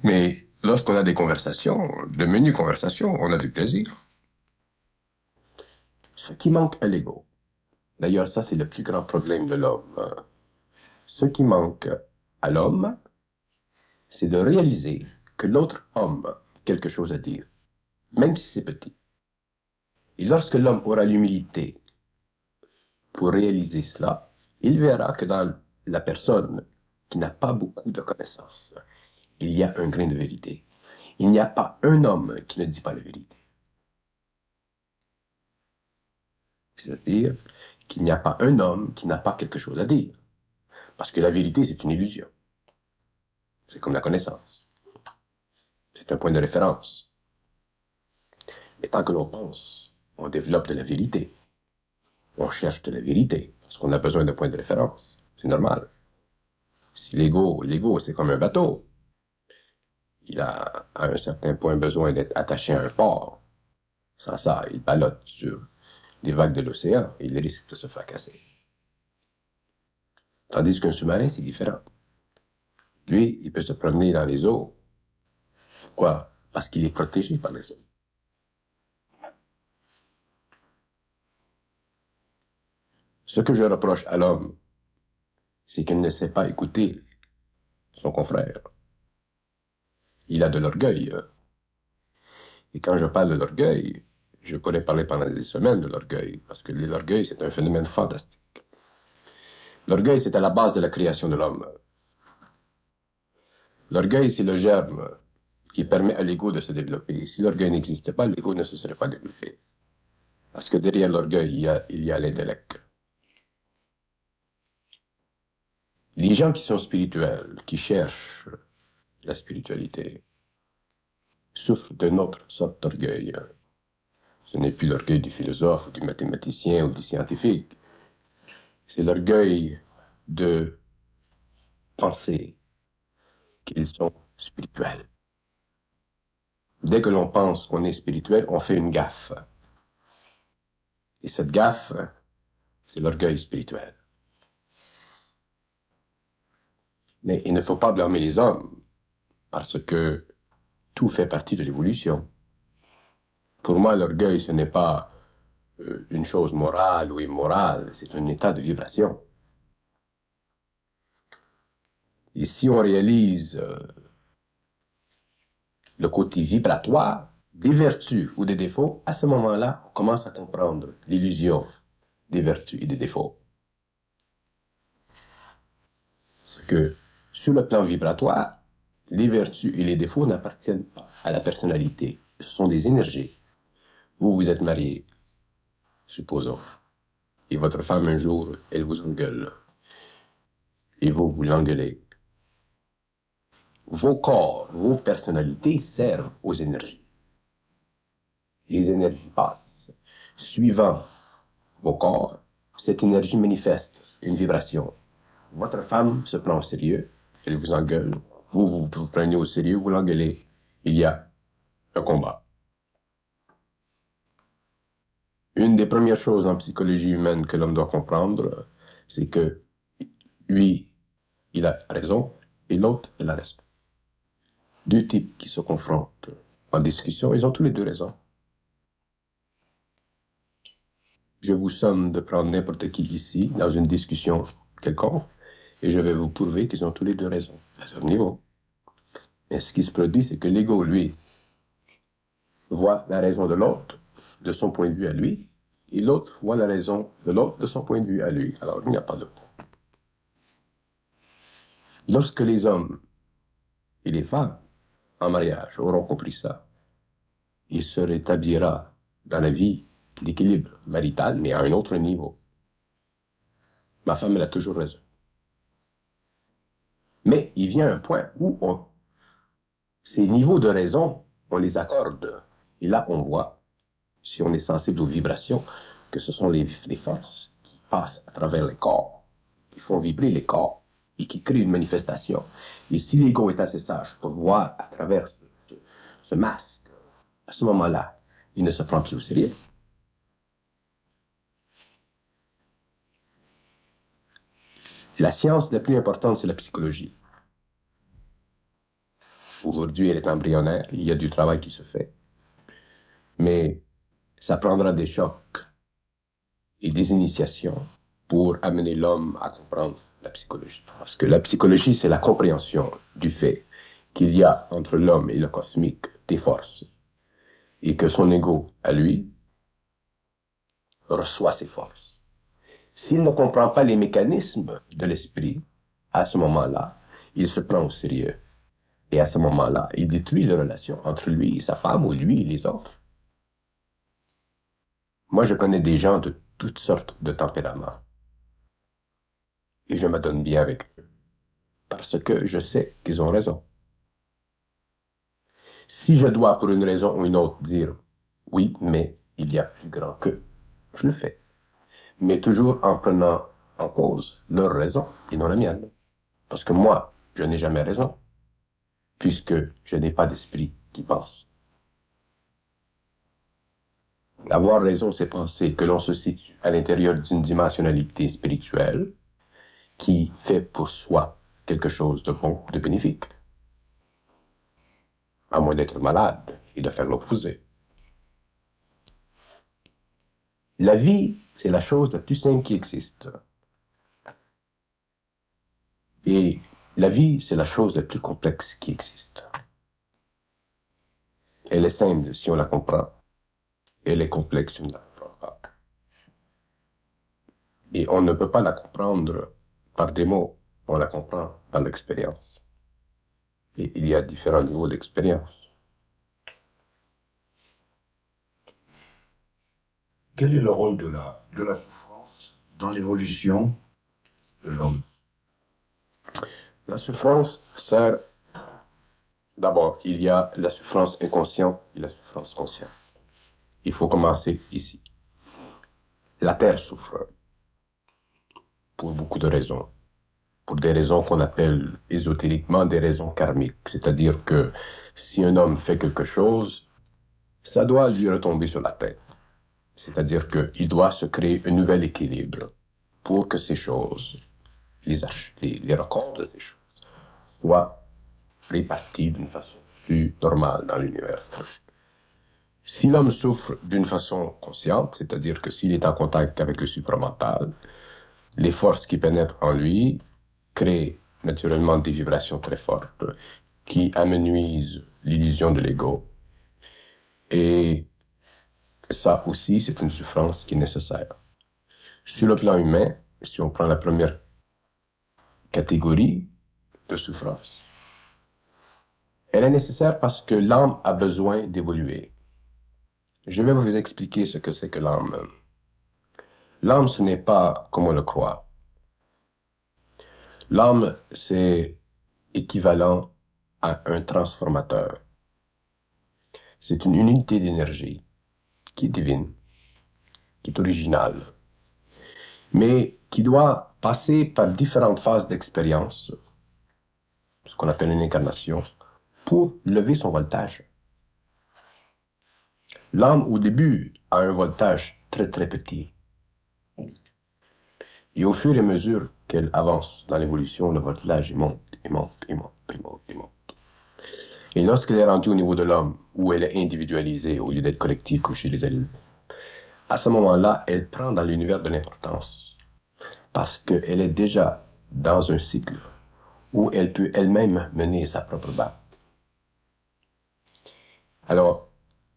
Mais lorsqu'on a des conversations, de menues conversations, on a du plaisir. Ce qui manque à l'ego. D'ailleurs, ça c'est le plus grand problème de l'homme. Ce qui manque à l'homme, c'est de réaliser que l'autre homme a quelque chose à dire, même si c'est petit. Et lorsque l'homme aura l'humilité pour réaliser cela, il verra que dans la personne qui n'a pas beaucoup de connaissances, il y a un grain de vérité. Il n'y a pas un homme qui ne dit pas la vérité. C'est-à-dire qu'il n'y a pas un homme qui n'a pas quelque chose à dire. Parce que la vérité, c'est une illusion. C'est comme la connaissance. C'est un point de référence. Mais tant que l'on pense, on développe de la vérité. On cherche de la vérité, parce qu'on a besoin d'un point de référence. C'est normal. Si l'ego, c'est comme un bateau. Il a, à un certain point, besoin d'être attaché à un port. Sans ça, il ballotte sur les vagues de l'océan et il risque de se fracasser. Tandis qu'un sous-marin, c'est différent. Lui, il peut se promener dans les eaux. Pourquoi? Parce qu'il est protégé par les eaux. Ce que je reproche à l'homme, c'est qu'il ne sait pas écouter son confrère. Il a de l'orgueil. Et quand je parle de l'orgueil, je pourrais parler pendant des semaines de l'orgueil, parce que l'orgueil, c'est un phénomène fantastique. L'orgueil, c'est à la base de la création de l'homme. L'orgueil, c'est le germe qui permet à l'ego de se développer. Si l'orgueil n'existait pas, l'ego ne se serait pas développé. Parce que derrière l'orgueil, il y a l'intellect. Les gens qui sont spirituels, qui cherchent la spiritualité, souffrent d'une autre sorte d'orgueil. Ce n'est plus l'orgueil du philosophe, du mathématicien ou du scientifique. C'est l'orgueil de penser qu'ils sont spirituels. Dès que l'on pense qu'on est spirituel, on fait une gaffe. Et cette gaffe, c'est l'orgueil spirituel. Mais il ne faut pas blâmer les hommes, parce que tout fait partie de l'évolution. Pour moi, l'orgueil, ce n'est pas une chose morale ou immorale, c'est un état de vibration. Et si on réalise le côté vibratoire des vertus ou des défauts, à ce moment-là, on commence à comprendre l'illusion des vertus et des défauts. Parce que, sur le plan vibratoire, les vertus et les défauts n'appartiennent pas à la personnalité. Ce sont des énergies. Vous êtes marié, supposons, et votre femme un jour, elle vous engueule, et vous l'engueulez. Vos corps, vos personnalités servent aux énergies. Les énergies passent. Suivant vos corps, cette énergie manifeste une vibration. Votre femme se prend au sérieux, elle vous engueule, vous prenez au sérieux, vous l'engueulez. Il y a un combat. Une des premières choses en psychologie humaine que l'homme doit comprendre, c'est que lui, il a raison, et l'autre, il a raison. Deux types qui se confrontent en discussion, ils ont tous les deux raison. Je vous somme de prendre n'importe qui ici, dans une discussion quelconque, et je vais vous prouver qu'ils ont tous les deux raison, à ce niveau. Mais ce qui se produit, c'est que l'ego, lui, voit la raison de l'autre de son point de vue à lui, et l'autre voit la raison de l'autre de son point de vue à lui. Alors, il n'y a pas d'autre. Lorsque les hommes et les femmes, en mariage, auront compris ça, il se rétablira dans la vie l'équilibre marital, mais à un autre niveau. Ma femme, elle a toujours raison. Mais il vient un point où ces niveaux de raison, on les accorde. Et là, on voit, si on est sensible aux vibrations, que ce sont les forces qui passent à travers les corps, qui font vibrer les corps et qui créent une manifestation. Et si l'ego est assez sage pour voir à travers ce masque, à ce moment-là, il ne se prend plus au sérieux. La science la plus importante, c'est la psychologie. Aujourd'hui, elle est embryonnaire, il y a du travail qui se fait. Mais ça prendra des chocs et des initiations pour amener l'homme à comprendre la psychologie. Parce que la psychologie, c'est la compréhension du fait qu'il y a entre l'homme et le cosmique des forces. Et que son ego, à lui, reçoit ces forces. S'il ne comprend pas les mécanismes de l'esprit, à ce moment-là, il se prend au sérieux. Et à ce moment-là, il détruit les relations entre lui et sa femme ou lui et les autres. Moi, je connais des gens de toutes sortes de tempéraments. Et je me donne bien avec eux. Parce que je sais qu'ils ont raison. Si je dois, pour une raison ou une autre, dire oui, mais il y a plus grand que, je le fais. Mais toujours en prenant en cause leur raison et non la mienne. Parce que moi, je n'ai jamais raison, puisque je n'ai pas d'esprit qui pense. Avoir raison, c'est penser que l'on se situe à l'intérieur d'une dimensionnalité spirituelle qui fait pour soi quelque chose de bon, de bénéfique. À moins d'être malade et de faire l'opposé. La vie, c'est la chose la plus simple qui existe. Et la vie, c'est la chose la plus complexe qui existe. Elle est simple si on la comprend. Elle est complexe si on ne la comprend pas. Et on ne peut pas la comprendre par des mots. On la comprend par l'expérience. Et il y a différents niveaux d'expérience.
Quel est le rôle de la souffrance dans l'évolution de l'homme?
La souffrance sert... D'abord, il y a la souffrance inconsciente et la souffrance consciente. Il faut commencer ici. La Terre souffre pour beaucoup de raisons. Pour des raisons qu'on appelle ésotériquement des raisons karmiques. C'est-à-dire que si un homme fait quelque chose, ça doit lui retomber sur la tête. C'est-à-dire qu'il doit se créer un nouvel équilibre pour que ces choses, les records de ces choses, soient répartis d'une façon plus normale dans l'univers. Si l'homme souffre d'une façon consciente, c'est-à-dire que s'il est en contact avec le supramental, les forces qui pénètrent en lui créent naturellement des vibrations très fortes qui amenuisent l'illusion de l'ego. Et ça aussi, c'est une souffrance qui est nécessaire. Sur le plan humain, si on prend la première catégorie de souffrance, elle est nécessaire parce que l'âme a besoin d'évoluer. Je vais vous expliquer ce que c'est que l'âme. L'âme, ce n'est pas comme on le croit. L'âme, c'est équivalent à un transformateur. C'est une unité d'énergie qui est divine, qui est originale, mais qui doit passer par différentes phases d'expérience, ce qu'on appelle une incarnation, pour lever son voltage. L'âme, au début, a un voltage très très petit. Et au fur et à mesure qu'elle avance dans l'évolution, le voltage monte, et monte, et monte, et monte, et monte. Et lorsqu'elle est rendue au niveau de l'homme, où elle est individualisée au lieu d'être collective comme chez les animaux, à ce moment-là, elle prend dans l'univers de l'importance. Parce qu'elle est déjà dans un cycle où elle peut elle-même mener sa propre barque. Alors,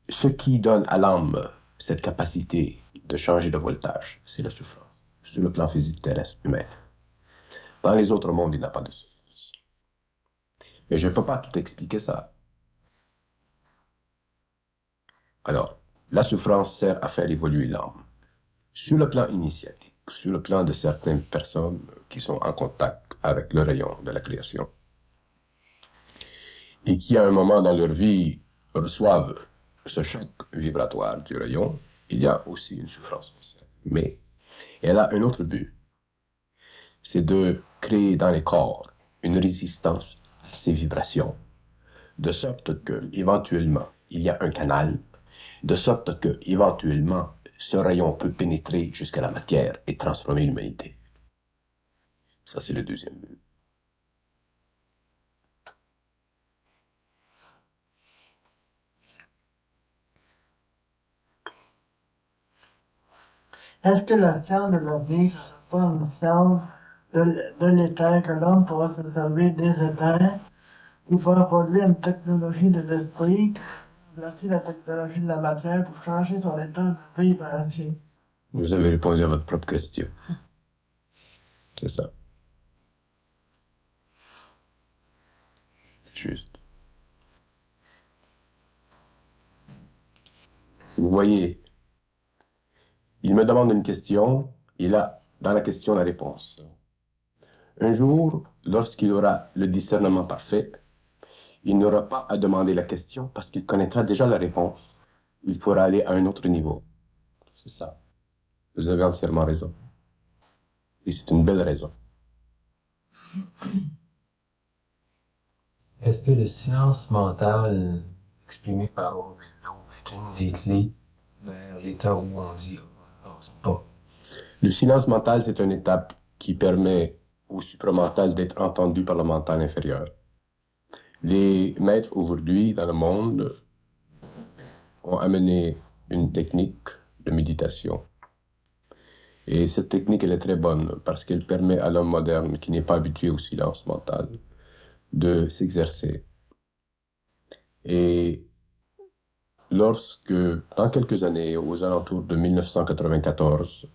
ce qui donne à l'âme cette capacité de changer de voltage, c'est la souffrance, sur le plan physique terrestre humain. Dans les autres mondes, il n'y a pas de souffrance. Mais je ne peux pas tout expliquer ça. Alors, la souffrance sert à faire évoluer l'âme. Sur le plan initiatique, sur le plan de certaines personnes qui sont en contact avec le rayon de la création, et qui à un moment dans leur vie reçoivent ce choc vibratoire du rayon, il y a aussi une souffrance. Mais elle a un autre but, c'est de créer dans les corps une résistance à ces vibrations, de sorte que, éventuellement, il y a un canal, de sorte que, éventuellement, ce rayon peut pénétrer jusqu'à la matière et transformer l'humanité. Ça, c'est le deuxième but.
Est-ce que la science de la vie, ce n'est pas une science de l'éther, que l'homme pourra se servir des éthers, il pourra produire une technologie de l'esprit, remplacer la technologie de la matière pour changer son état de vibration?
Vous avez répondu à votre propre question. C'est ça. Juste. Vous voyez, il me demande une question, il a dans la question la réponse. Un jour, lorsqu'il aura le discernement parfait, il n'aura pas à demander la question parce qu'il connaîtra déjà la réponse. Il pourra aller à un autre niveau. C'est ça. Vous avez entièrement raison. Et c'est une belle raison.
Est-ce que le silence mental exprimé par Orwell est une des clés vers l'état où on dit pas?
Le silence mental, c'est une étape qui permet au supramental d'être entendu par le mental inférieur. Les maîtres aujourd'hui dans le monde ont amené une technique de méditation. Et cette technique, elle est très bonne parce qu'elle permet à l'homme moderne qui n'est pas habitué au silence mental de s'exercer. Et lorsque, dans quelques années, aux alentours de 1994,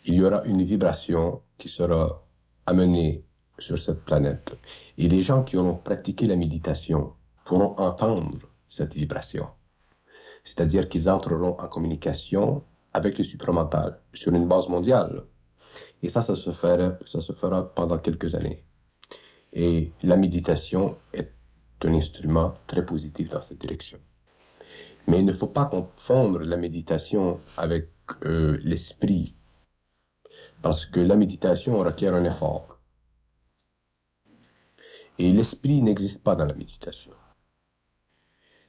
il y aura une vibration qui sera amenée sur cette planète. Et les gens qui auront pratiqué la méditation pourront entendre cette vibration. C'est-à-dire qu'ils entreront en communication avec le supramental sur une base mondiale. Et ça se fera pendant quelques années. Et la méditation est un instrument très positif dans cette direction. Mais il ne faut pas confondre la méditation avec l'esprit, parce que la méditation requiert un effort. Et l'esprit n'existe pas dans la méditation.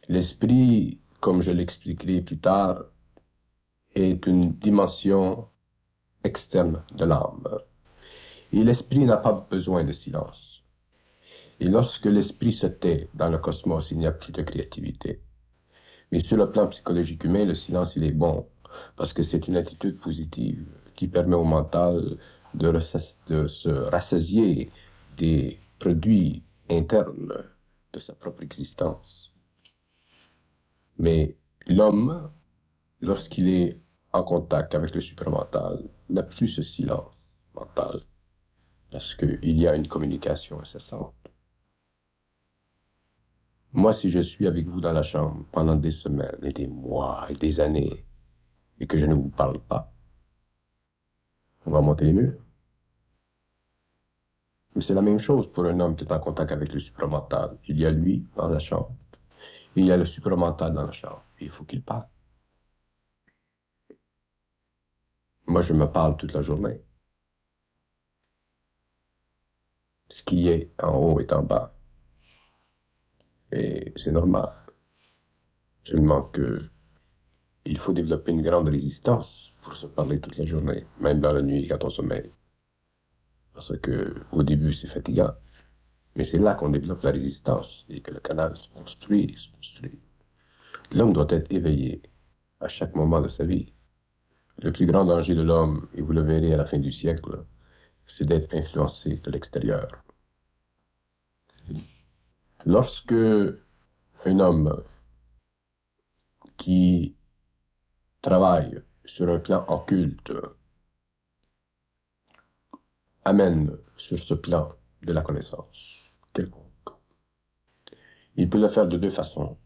L'esprit, comme je l'expliquerai plus tard, est une dimension externe de l'âme. Et l'esprit n'a pas besoin de silence. Et lorsque l'esprit se tait dans le cosmos, il n'y a plus de créativité. Mais sur le plan psychologique humain, le silence, il est bon, parce que c'est une attitude positive qui permet au mental de se rassasier des produits internes de sa propre existence. Mais l'homme, lorsqu'il est en contact avec le supramental, n'a plus ce silence mental, parce qu'il y a une communication incessante. Moi, si je suis avec vous dans la chambre pendant des semaines et des mois et des années, et que je ne vous parle pas, on va monter les murs. Mais c'est la même chose pour un homme qui est en contact avec le supramental. Il y a lui dans la chambre, il y a le supramental dans la chambre, et il faut qu'il parle. Moi, je me parle toute la journée. Ce qui est en haut est en bas. Et c'est normal. Seulement que il faut développer une grande résistance pour se parler toute la journée, même dans la nuit quand on sommeille. Parce que au début c'est fatigant, mais c'est là qu'on développe la résistance et que le canal se construit, se construit. L'homme doit être éveillé à chaque moment de sa vie. Le plus grand danger de l'homme, et vous le verrez à la fin du siècle, c'est d'être influencé de l'extérieur. Lorsque un homme qui travaille sur un plan occulte amène sur ce plan de la connaissance quelconque, il peut le faire de deux façons.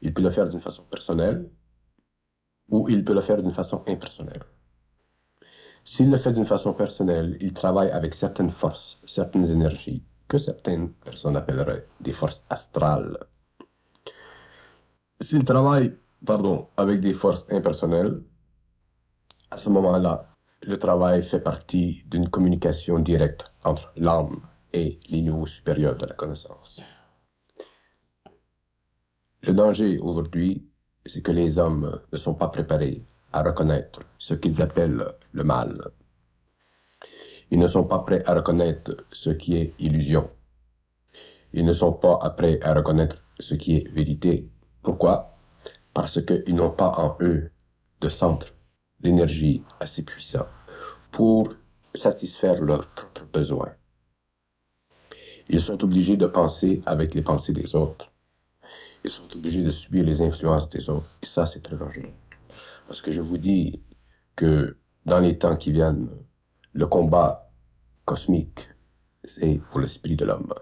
Il peut le faire d'une façon personnelle ou il peut le faire d'une façon impersonnelle. S'il le fait d'une façon personnelle, il travaille avec certaines forces, certaines énergies, que certaines personnes appelleraient des forces astrales. S'il travaille, avec des forces impersonnelles, à ce moment-là, le travail fait partie d'une communication directe entre l'âme et les niveaux supérieurs de la connaissance. Le danger aujourd'hui, c'est que les hommes ne sont pas préparés à reconnaître ce qu'ils appellent le mal. Ils ne sont pas prêts à reconnaître ce qui est illusion. Ils ne sont pas prêts à reconnaître ce qui est vérité. Pourquoi? Parce qu'ils n'ont pas en eux de centre d'énergie assez puissant pour satisfaire leurs propres besoins. Ils sont obligés de penser avec les pensées des autres. Ils sont obligés de subir les influences des autres. Et ça, c'est très dangereux. Parce que je vous dis que dans les temps qui viennent, le combat cosmique, c'est pour l'esprit de l'homme.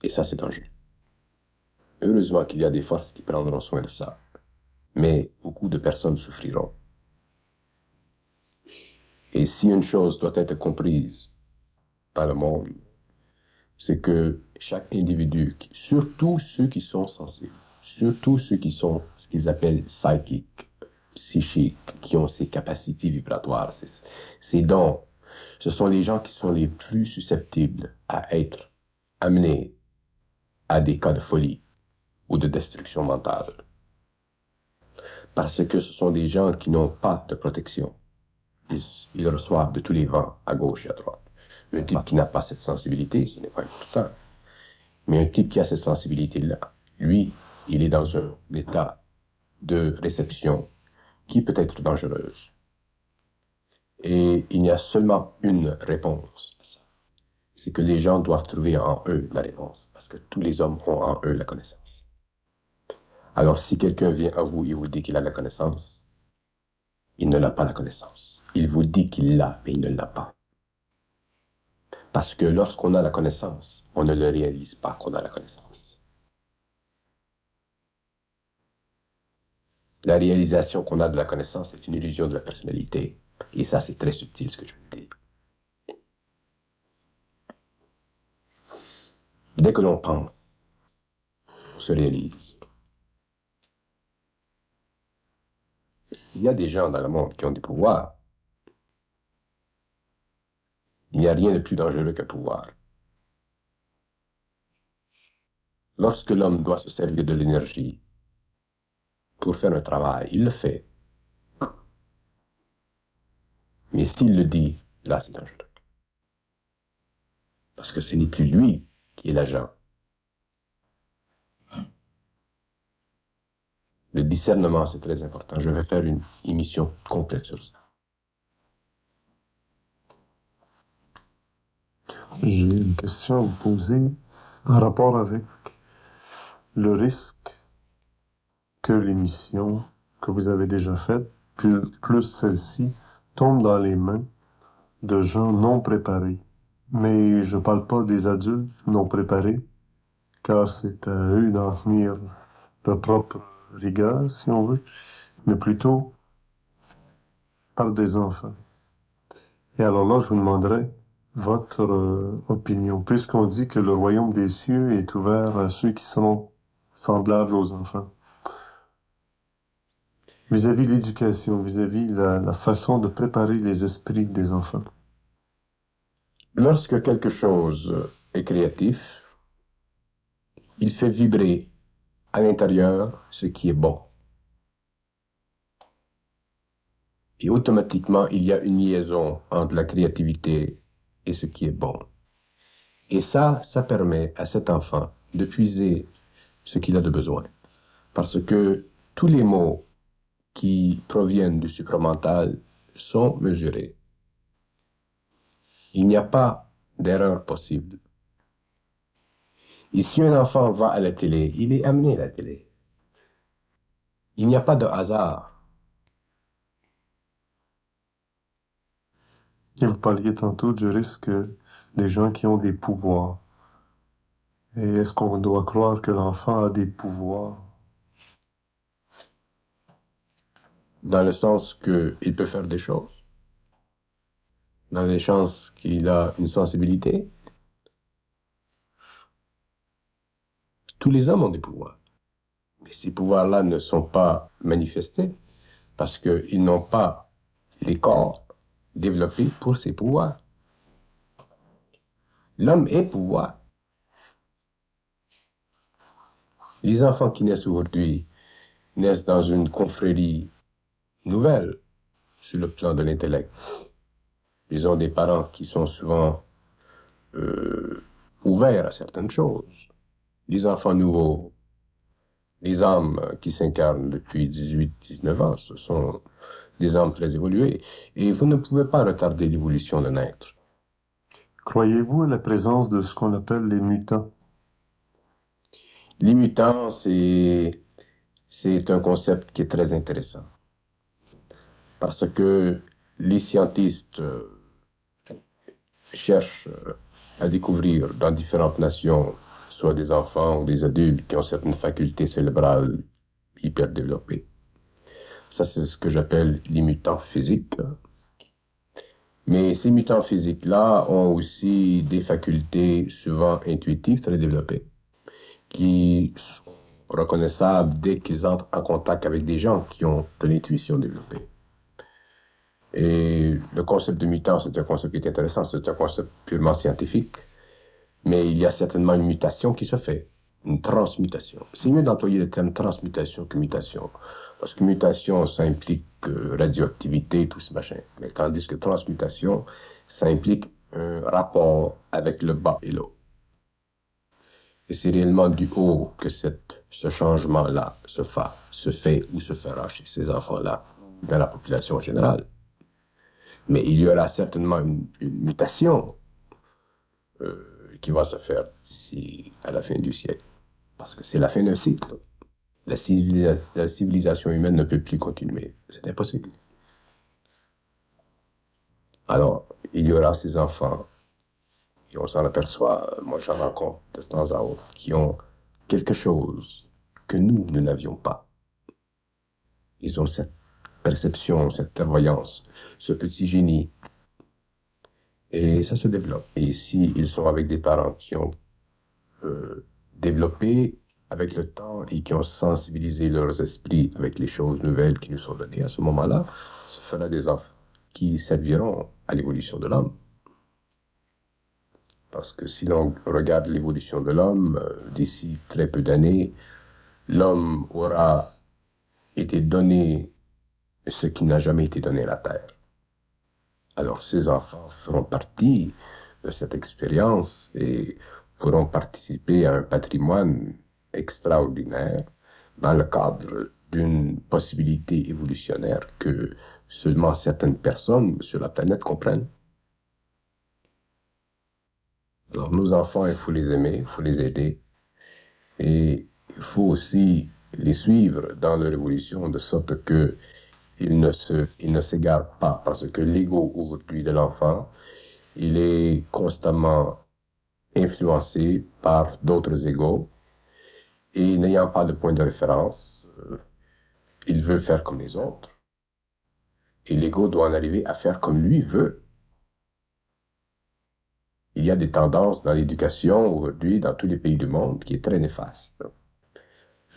Et ça, c'est dangereux. Heureusement qu'il y a des forces qui prendront soin de ça. Mais beaucoup de personnes souffriront. Et si une chose doit être comprise par le monde, c'est que chaque individu, surtout ceux qui sont sensibles, surtout ceux qui sont ce qu'ils appellent psychiques, psychiques, qui ont ces capacités vibratoires, ces dons, ce sont les gens qui sont les plus susceptibles à être amenés à des cas de folie ou de destruction mentale. Parce que ce sont des gens qui n'ont pas de protection. Ils reçoivent de tous les vents, à gauche et à droite. Un type qui n'a pas cette sensibilité, ce n'est pas important. Mais un type qui a cette sensibilité-là, lui, il est dans un état de réception qui peut être dangereuse. Et il y a seulement une réponse à ça. C'est que les gens doivent trouver en eux la réponse. Parce que tous les hommes ont en eux la connaissance. Alors si quelqu'un vient à vous et vous dit qu'il a la connaissance, il ne l'a pas la connaissance. Il vous dit qu'il l'a, mais il ne l'a pas. Parce que lorsqu'on a la connaissance, on ne le réalise pas qu'on a la connaissance. La réalisation qu'on a de la connaissance est une illusion de la personnalité. Et ça, c'est très subtil ce que je veux dire. Dès que l'on pense, on se réalise. Il y a des gens dans le monde qui ont des pouvoirs. Il n'y a rien de plus dangereux qu'un pouvoir. Lorsque l'homme doit se servir de l'énergie pour faire un travail, il le fait. Mais s'il le dit, là c'est dangereux. Parce que ce n'est plus lui qui est l'agent. Le discernement, c'est très important. Je vais faire une émission complète sur ça.
J'ai une question à vous poser en rapport avec le risque que l'émission que vous avez déjà faite, plus celle-ci, tombe dans les mains de gens non préparés. Mais je parle pas des adultes non préparés, car c'est à eux d'en tenir leur propre rigueur, si on veut, mais plutôt par des enfants. Et alors là, je vous demanderais votre opinion, puisqu'on dit que le royaume des cieux est ouvert à ceux qui sont semblables aux enfants. Vis-à-vis de l'éducation, vis-à-vis la façon de préparer les esprits des enfants.
Lorsque quelque chose est créatif, il fait vibrer à l'intérieur ce qui est bon. Et automatiquement, il y a une liaison entre la créativité et ce qui est bon. Et ça permet à cet enfant de puiser ce qu'il a de besoin. Parce que tous les mots qui proviennent du supramental sont mesurés. Il n'y a pas d'erreur possible. Et si un enfant va à la télé, il est amené à la télé. Il n'y a pas de hasard.
Et vous parliez tantôt du risque des gens qui ont des pouvoirs. Et est-ce qu'on doit croire que l'enfant a des pouvoirs?
Dans le sens qu'il peut faire des choses. Dans le sens qu'il a une sensibilité. Tous les hommes ont des pouvoirs. Mais ces pouvoirs-là ne sont pas manifestés parce qu'ils n'ont pas les corps développés pour ces pouvoirs. L'homme est pouvoir. Les enfants qui naissent aujourd'hui naissent dans une confrérie nouvelle sur le plan de l'intellect. Ils ont des parents qui sont souvent ouverts à certaines choses. Les enfants nouveaux, les âmes qui s'incarnent depuis 18-19 ans, ce sont des âmes très évoluées. Et vous ne pouvez pas retarder l'évolution d'un être.
Croyez-vous à la présence de ce qu'on appelle les mutants?
Les mutants, c'est un concept qui est très intéressant. Parce que les scientistes cherchent à découvrir dans différentes nations ce soit des enfants ou des adultes qui ont certaines facultés cérébrales hyper développées. Ça, c'est ce que j'appelle les mutants physiques. Mais ces mutants physiques-là ont aussi des facultés souvent intuitives très développées, qui sont reconnaissables dès qu'ils entrent en contact avec des gens qui ont de l'intuition développée. Et le concept de mutant, c'est un concept qui est intéressant, c'est un concept purement scientifique, mais il y a certainement une mutation qui se fait, une transmutation. C'est mieux d'employer le terme transmutation que mutation, parce que mutation, ça implique radioactivité, tout ce machin, mais tandis que transmutation, ça implique un rapport avec le bas et le haut. Et c'est réellement du haut que ce changement-là se fait ou se fera chez ces enfants-là, dans la population générale. Mais il y aura certainement une mutation qui va se faire d'ici à la fin du siècle. Parce que c'est la fin d'un cycle. La civilisation humaine ne peut plus continuer. C'est impossible. Alors, il y aura ces enfants, et on s'en aperçoit, moi j'en rencontre de temps à autre, qui ont quelque chose que nous n'avions pas. Ils ont cette perception, cette clairvoyance, ce petit génie. Et ça se développe. Et si ils sont avec des parents qui ont développé avec le temps et qui ont sensibilisé leurs esprits avec les choses nouvelles qui nous sont données à ce moment-là, ce fera des enfants qui serviront à l'évolution de l'homme. Parce que si l'on regarde l'évolution de l'homme, d'ici très peu d'années, l'homme aura été donné ce qui n'a jamais été donné à la Terre. Alors ces enfants feront partie de cette expérience et pourront participer à un patrimoine extraordinaire dans le cadre d'une possibilité évolutionnaire que seulement certaines personnes sur la planète comprennent. Alors nos enfants, il faut les aimer, il faut les aider et il faut aussi les suivre dans leur évolution de sorte que ils ne s'égarent pas parce que l'ego aujourd'hui de l'enfant, il est constamment influencé par d'autres égos et n'ayant pas de point de référence, il veut faire comme les autres. Et l'ego doit en arriver à faire comme lui veut. Il y a des tendances dans l'éducation aujourd'hui, dans tous les pays du monde, qui est très néfaste.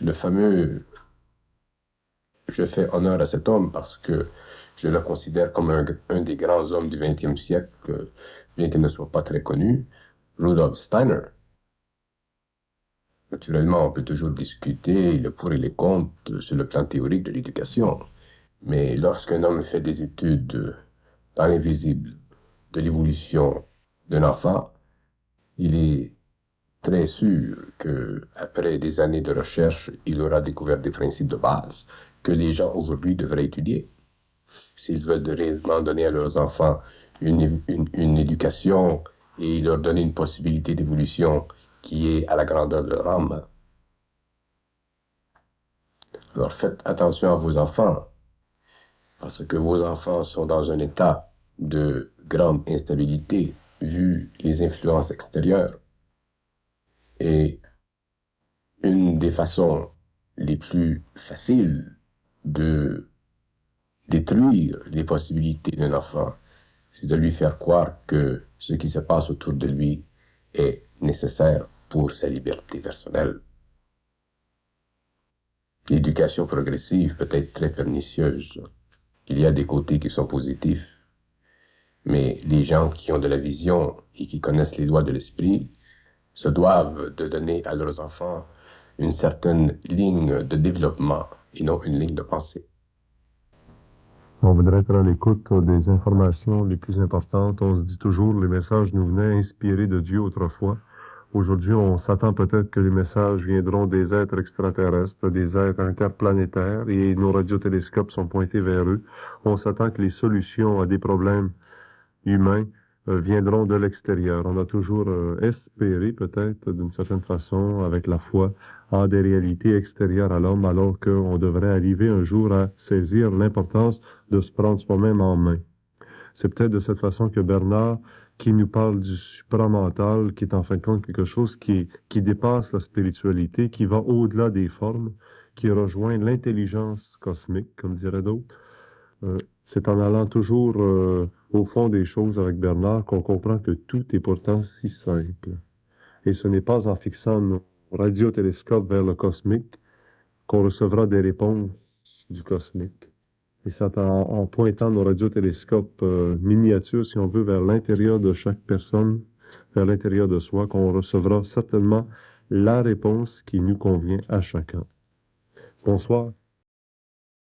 Le fameux, je fais honneur à cet homme parce que je le considère comme un des grands hommes du XXe siècle, bien qu'il ne soit pas très connu, Rudolf Steiner. Naturellement, on peut toujours discuter le pour et les contre sur le plan théorique de l'éducation. Mais lorsqu'un homme fait des études dans l'invisible de l'évolution d'un enfant, il est très sûr que, après des années de recherche, il aura découvert des principes de base que les gens aujourd'hui devraient étudier. S'ils veulent réellement donner à leurs enfants une éducation et leur donner une possibilité d'évolution qui est à la grandeur de leur âme. Alors faites attention à vos enfants, parce que vos enfants sont dans un état de grande instabilité vu les influences extérieures. Et une des façons les plus faciles de détruire les possibilités d'un enfant, c'est de lui faire croire que ce qui se passe autour de lui est nécessaire pour sa liberté personnelle. L'éducation progressive peut être très pernicieuse. Il y a des côtés qui sont positifs, mais les gens qui ont de la vision et qui connaissent les lois de l'esprit se doivent de donner à leurs enfants une certaine ligne de développement et non une ligne de pensée.
On voudrait être à l'écoute des informations les plus importantes. On se dit toujours, les messages nous venaient inspirés de Dieu autrefois. Aujourd'hui, on s'attend peut-être que les messages viendront des êtres extraterrestres, des êtres interplanétaires, et nos radiotélescopes sont pointés vers eux. On s'attend que les solutions à des problèmes humains viendront de l'extérieur. On a toujours espéré, peut-être, d'une certaine façon, avec la foi, à des réalités extérieures à l'homme, alors qu'on devrait arriver un jour à saisir l'importance de se prendre soi-même en main. C'est peut-être de cette façon que Bernard qui nous parle du supramental, qui est en fin de compte quelque chose qui dépasse la spiritualité, qui va au-delà des formes, qui rejoint l'intelligence cosmique, comme diraient d'autres. C'est en allant toujours au fond des choses avec Bernard qu'on comprend que tout est pourtant si simple. Et ce n'est pas en fixant nos radiotélescopes vers le cosmique qu'on recevra des réponses du cosmique. Et c'est en pointant nos radiotélescopes miniatures, si on veut, vers l'intérieur de chaque personne, vers l'intérieur de soi, qu'on recevra certainement la réponse qui nous convient à chacun. Bonsoir.